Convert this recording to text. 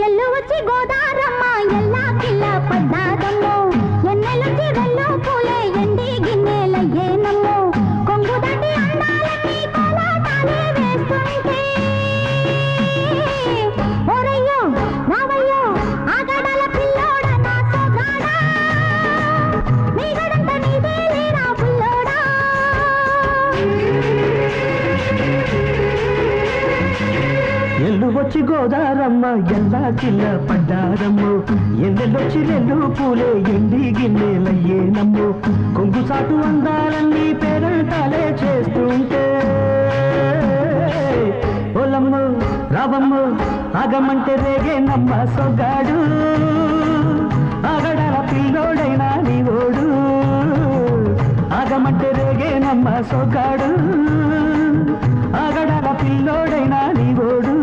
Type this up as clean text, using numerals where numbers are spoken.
ఎల్లు వచ్చి గోదారమ్మ ఎల్లా కిల్ల పడ్డాదమ్మో ఎన్నెలుచి వెల్లు పూలే ఎండి గిన్నెలయ్యేనమ్మో కొంగు దాటి అందాలన్నీ కోలాటాలే వేస్తుంటే ఓరయ్యో రావయ్యో ఆగడాల పిల్లోడ నా సోగాడా నీగడంత నీదే లేరా పుల్లోడా ఎల్లు వచ్చి గోదారమ్మ ఎల్లా కిల్ల పడ్డారమ్మో ఎన్నెల్లొచ్చి రెల్లు పూలే ఎండి గిన్నెలయ్యేనమ్మో కొంగు సాటు అందాలన్నీ పేరంటాలే చేస్తుంటే ఓలమ్మ రావమ్మ ఆగమంటే రేగేనమ్మ సొగ్గాడు ఆగడాల పిల్లోడైనా నీ ఓడు ఆగమంటే రేగేనమ్మ సొగ్గాడు ఆగడాల పిల్లోడైనా నీ ఓడు